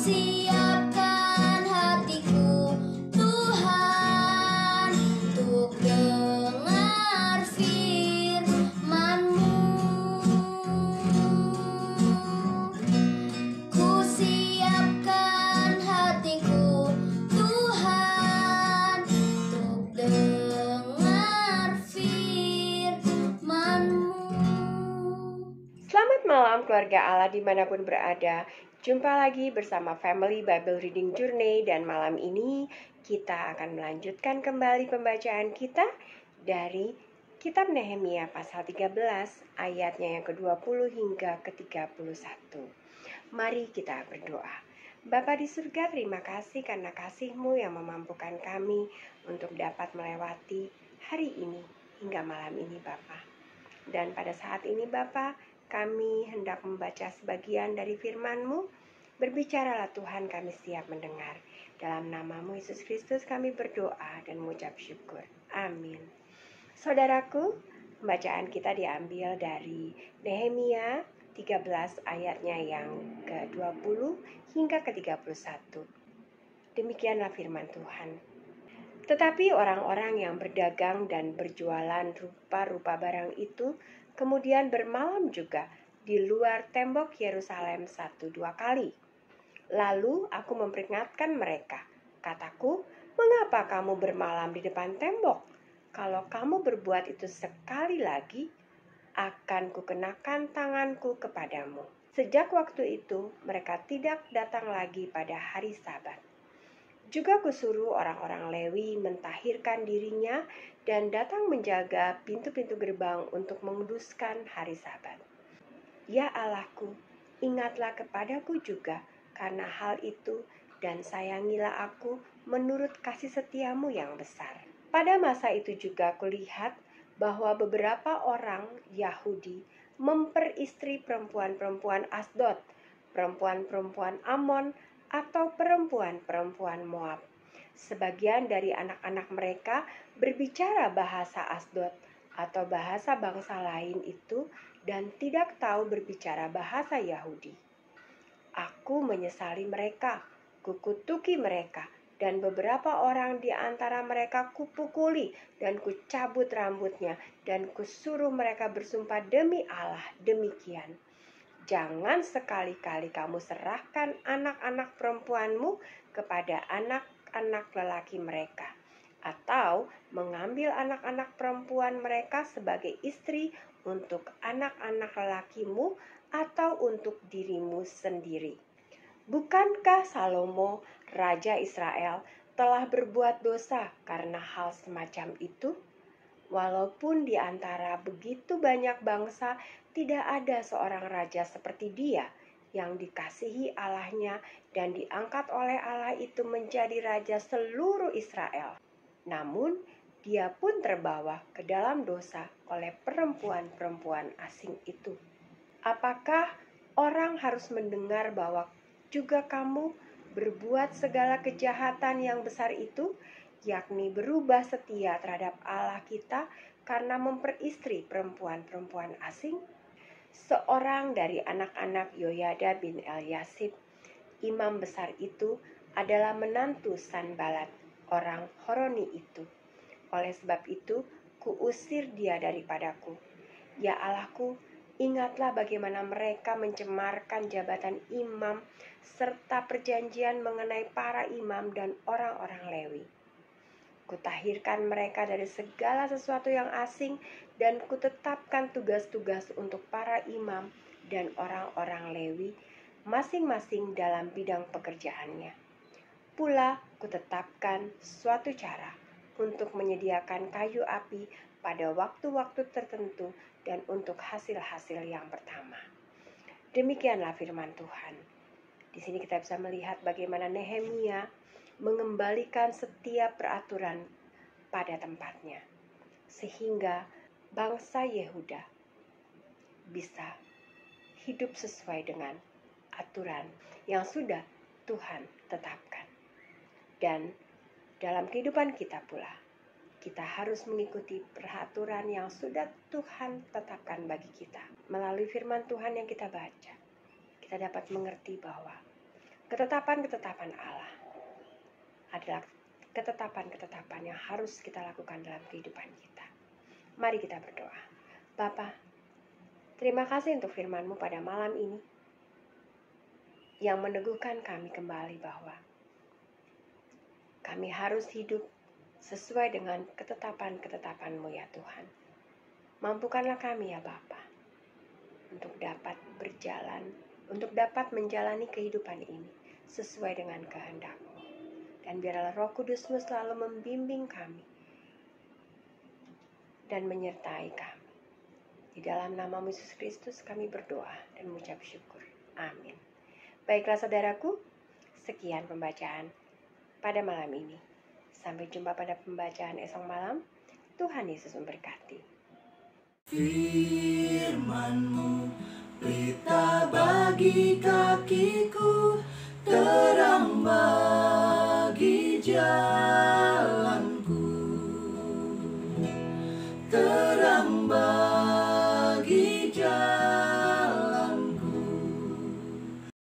siapkan hatiku, Tuhan, untuk dengar firman-Mu. Ku siapkan hatiku, Tuhan, untuk dengar firman-Mu. Selamat malam keluarga Allah dimanapun berada. Jumpa lagi bersama Family Bible Reading Journey. Dan malam ini kita akan melanjutkan kembali pembacaan kita dari Kitab Nehemia pasal 13 ayatnya yang ke-20 hingga ke-31. Mari kita berdoa. Bapa di surga, terima kasih karena kasih-Mu yang memampukan kami untuk dapat melewati hari ini hingga malam ini Bapa. Dan pada saat ini Bapa, kami hendak membaca sebagian dari firman-Mu. Berbicaralah Tuhan, kami siap mendengar. Dalam nama-Mu Yesus Kristus kami berdoa dan mengucap syukur. Amin. Saudaraku, pembacaan kita diambil dari Nehemia 13 ayatnya yang ke-20 hingga ke-31. Demikianlah firman Tuhan. Tetapi orang-orang yang berdagang dan berjualan rupa-rupa barang itu kemudian bermalam juga di luar tembok Yerusalem 1-2 kali. Lalu aku memperingatkan mereka. Kataku, mengapa kamu bermalam di depan tembok? Kalau kamu berbuat itu sekali lagi, akan kukenakan tanganku kepadamu. Sejak waktu itu mereka tidak datang lagi pada hari Sabat. Juga kusuruh orang-orang Lewi mentahirkan dirinya dan datang menjaga pintu-pintu gerbang untuk menguduskan hari Sabat. Ya Allahku, ingatlah kepadaku juga karena hal itu dan sayangilah aku menurut kasih setiamu yang besar. Pada masa itu juga kulihat bahwa beberapa orang Yahudi memperistri perempuan-perempuan Asdod, perempuan-perempuan Amon, atau perempuan-perempuan Moab. Sebagian dari anak-anak mereka berbicara bahasa Asdod atau bahasa bangsa lain itu dan tidak tahu berbicara bahasa Yahudi. Aku menyesali mereka, kukutuki mereka, dan beberapa orang di antara mereka kupukuli dan kucabut rambutnya dan kusuruh mereka bersumpah demi Allah demikian. Jangan sekali-kali kamu serahkan anak-anak perempuanmu kepada anak-anak lelaki mereka, atau mengambil anak-anak perempuan mereka sebagai istri untuk anak-anak lelakimu atau untuk dirimu sendiri. Bukankah Salomo, Raja Israel, telah berbuat dosa karena hal semacam itu? Walaupun di antara begitu banyak bangsa tidak ada seorang raja seperti dia yang dikasihi Allahnya dan diangkat oleh Allah itu menjadi raja seluruh Israel. Namun dia pun terbawa ke dalam dosa oleh perempuan-perempuan asing itu. Apakah orang harus mendengar bahwa juga kamu berbuat segala kejahatan yang besar itu, yakni berubah setia terhadap Allah kita karena memperistri perempuan-perempuan asing? Seorang dari anak-anak Yoyada bin Eliasib, imam besar itu, adalah menantu Sanbalat, orang Horoni itu. Oleh sebab itu, kuusir dia daripadaku. Ya Allahku, ingatlah bagaimana mereka mencemarkan jabatan imam serta perjanjian mengenai para imam dan orang-orang Lewi. Kutahirkan mereka dari segala sesuatu yang asing dan kutetapkan tugas-tugas untuk para imam dan orang-orang Lewi masing-masing dalam bidang pekerjaannya. Pula kutetapkan suatu cara untuk menyediakan kayu api pada waktu-waktu tertentu dan untuk hasil-hasil yang pertama. Demikianlah firman Tuhan. Di sini kita bisa melihat bagaimana Nehemia mengembalikan setiap peraturan pada tempatnya, sehingga bangsa Yehuda bisa hidup sesuai dengan aturan yang sudah Tuhan tetapkan. Dan dalam kehidupan kita pula, kita harus mengikuti peraturan yang sudah Tuhan tetapkan bagi kita. Melalui firman Tuhan yang kita baca, kita dapat mengerti bahwa Ketetapan-ketetapan Allah adalah ketetapan-ketetapan yang harus kita lakukan dalam kehidupan kita. Mari kita berdoa. Bapa, terima kasih untuk firman-Mu pada malam ini yang meneguhkan kami kembali bahwa kami harus hidup sesuai dengan ketetapan-ketetapan-Mu ya Tuhan. Mampukanlah kami ya Bapa untuk dapat berjalan, untuk dapat menjalani kehidupan ini sesuai dengan kehendak-Mu. Dan biarlah Roh Kudus-Mu selalu membimbing kami dan menyertai kami. Di dalam nama Yesus Kristus kami berdoa dan mengucap syukur. Amin. Baiklah saudaraku, sekian pembacaan pada malam ini. Sampai jumpa pada pembacaan esok malam. Tuhan Yesus memberkati. Firman-Mu, pelita bagi kakiku, terang bagi jalan.